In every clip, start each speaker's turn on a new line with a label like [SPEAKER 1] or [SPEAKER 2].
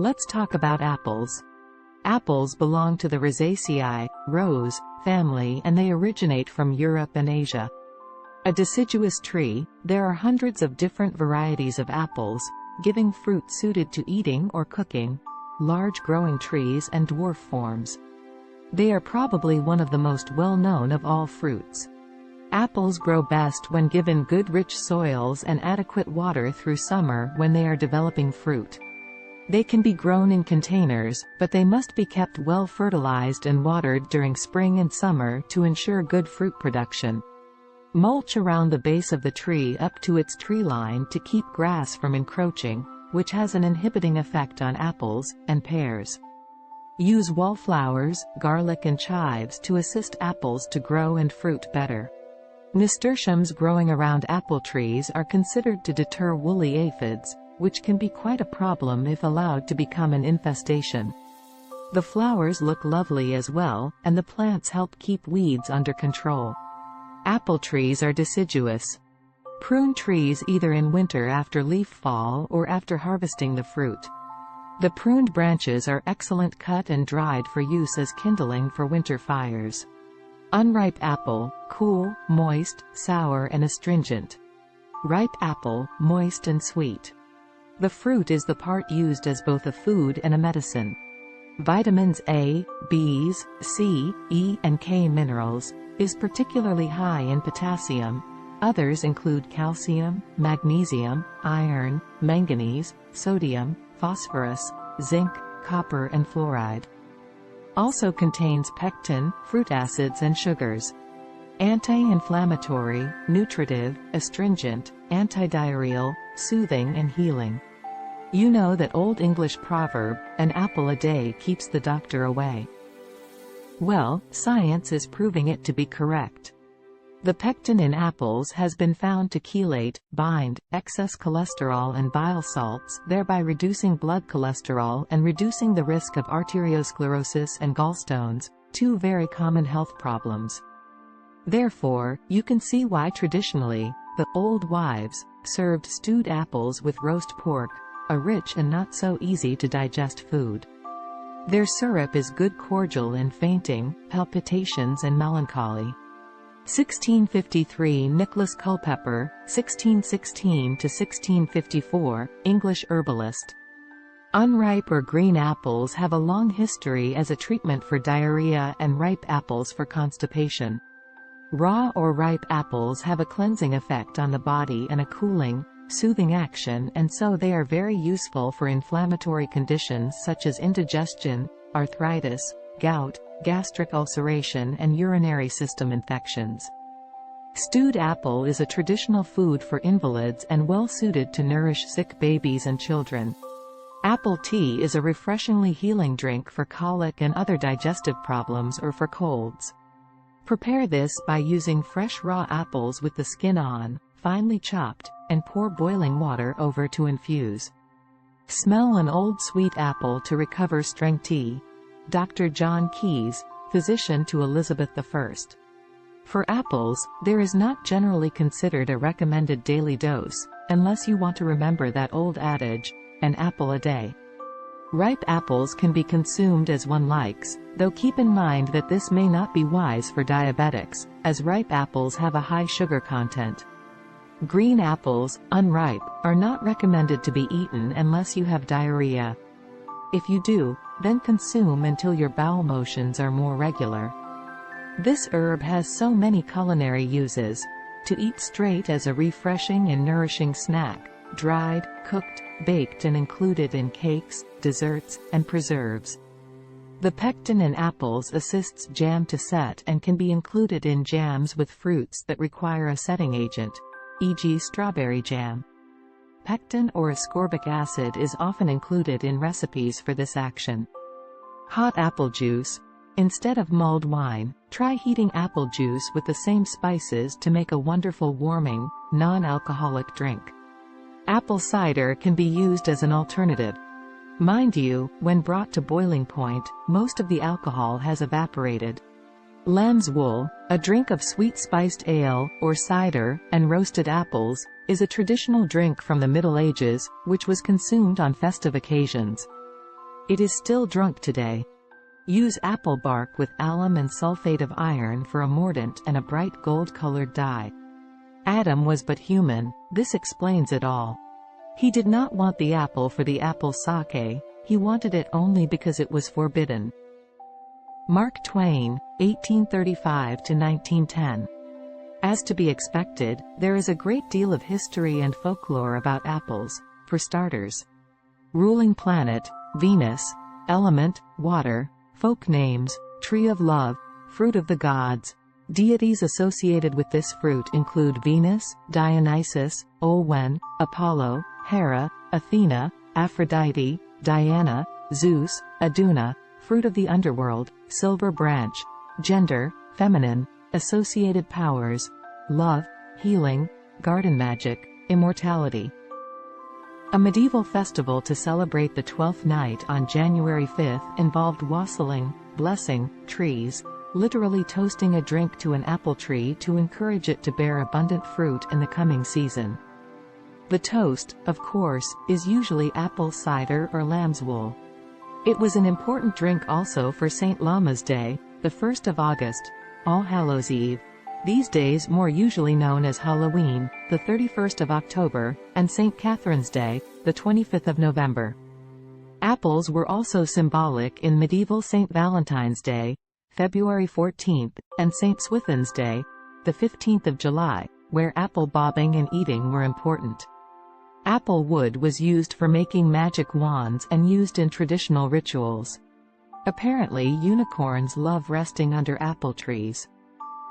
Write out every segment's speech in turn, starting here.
[SPEAKER 1] Let's talk about apples. Apples belong to the Rosaceae, rose, family, and they originate from Europe and Asia. A deciduous tree, there are hundreds of different varieties of apples, giving fruit suited to eating or cooking, large growing trees and dwarf forms. They are probably one of the most well-known of all fruits. Apples grow best when given good rich soils and adequate water through summer when they are developing fruit. They can be grown in containers, but they must be kept well fertilized and watered during spring and summer to ensure good fruit production. Mulch around the base of the tree up to its tree line to keep grass from encroaching, which has an inhibiting effect on apples and pears. Use wallflowers, garlic and chives to assist apples to grow and fruit better. Nasturtiums growing around apple trees are considered to deter woolly aphids, which can be quite a problem if allowed to become an infestation. The flowers look lovely as well, and the plants help keep weeds under control. Apple trees are deciduous. Prune trees either in winter after leaf fall or after harvesting the fruit. The pruned branches are excellent cut and dried for use as kindling for winter fires. Unripe apple, cool, moist, sour and astringent. Ripe apple, moist and sweet. The fruit is the part used as both a food and a medicine. Vitamins A, Bs, C, E and K minerals, is particularly high in potassium. Others include calcium, magnesium, iron, manganese, sodium, phosphorus, zinc, copper and fluoride. Also contains pectin, fruit acids and sugars. Anti-inflammatory, nutritive, astringent, antidiarrheal, soothing and healing. You know that Old English proverb, an apple a day keeps the doctor away. Well, science is proving it to be correct. The pectin in apples has been found to chelate, bind, excess cholesterol and bile salts, thereby reducing blood cholesterol and reducing the risk of arteriosclerosis and gallstones, two very common health problems. Therefore, you can see why traditionally, the old wives served stewed apples with roast pork, a rich and not so easy to digest food. Their syrup is good cordial in fainting, palpitations and melancholy. 1653 Nicholas Culpeper, 1616–1654, English herbalist. Unripe or green apples have a long history as a treatment for diarrhea and ripe apples for constipation. Raw or ripe apples have a cleansing effect on the body and a cooling, soothing action, and so they are very useful for inflammatory conditions such as indigestion, arthritis, gout, gastric ulceration and urinary system infections. Stewed apple is a traditional food for invalids and well suited to nourish sick babies and children. Apple tea is a refreshingly healing drink for colic and other digestive problems or for colds. Prepare this by using fresh raw apples with the skin on, finely chopped, and pour boiling water over to infuse. Smell an old sweet apple to recover strength tea. Dr. John Keyes, physician to Elizabeth I. For apples, there is not generally considered a recommended daily dose, unless you want to remember that old adage, an apple a day. Ripe apples can be consumed as one likes, though keep in mind that this may not be wise for diabetics, as ripe apples have a high sugar content. Green apples, unripe, are not recommended to be eaten unless you have diarrhea. If you do, then consume until your bowel motions are more regular. This herb has so many culinary uses. To eat straight as a refreshing and nourishing snack, dried, cooked, baked and included in cakes, desserts, and preserves. The pectin in apples assists jam to set and can be included in jams with fruits that require a setting agent, e.g. strawberry jam. Pectin or ascorbic acid is often included in recipes for this action. Hot apple juice. Instead of mulled wine, try heating apple juice with the same spices to make a wonderful warming, non-alcoholic drink. Apple cider can be used as an alternative. Mind you, when brought to boiling point, most of the alcohol has evaporated. Lamb's wool, a drink of sweet spiced ale, or cider, and roasted apples, is a traditional drink from the Middle Ages, which was consumed on festive occasions. It is still drunk today. Use apple bark with alum and sulfate of iron for a mordant and a bright gold-colored dye. Adam was but human, this explains it all. He did not want the apple for the apple sake, he wanted it only because it was forbidden. Mark Twain, 1835–1910. As to be expected, there is a great deal of history and folklore about apples, for starters. Ruling planet, Venus. Element, water. Folk names, tree of love, fruit of the gods. Deities associated with this fruit include Venus, Dionysus, Olwen, Apollo, Hera, Athena, Aphrodite, Diana, Zeus, Aduna, fruit of the underworld, silver branch. Gender, feminine. Associated powers, love, healing, garden magic, immortality. A medieval festival to celebrate the 12th night on January 5 involved wassailing, blessing, trees, literally toasting a drink to an apple tree to encourage it to bear abundant fruit in the coming season. The toast, of course, is usually apple cider or lamb's wool. It was an important drink also for St. Lama's Day, the 1st of August, All Hallows Eve, these days more usually known as Halloween, the 31st of October, and St. Catherine's Day, the 25th of November. Apples were also symbolic in medieval St. Valentine's Day, February 14th, and St. Swithin's Day, the 15th of July, where apple bobbing and eating were important. Apple wood was used for making magic wands and used in traditional rituals. Apparently unicorns love resting under apple trees.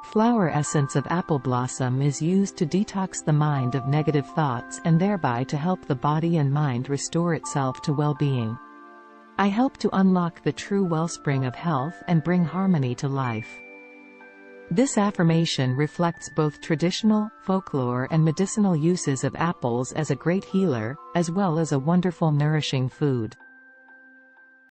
[SPEAKER 1] Flower essence of apple blossom is used to detox the mind of negative thoughts and thereby to help the body and mind restore itself to well-being. I help to unlock the true wellspring of health and bring harmony to life. This affirmation reflects both traditional, folklore and medicinal uses of apples as a great healer, as well as a wonderful nourishing food.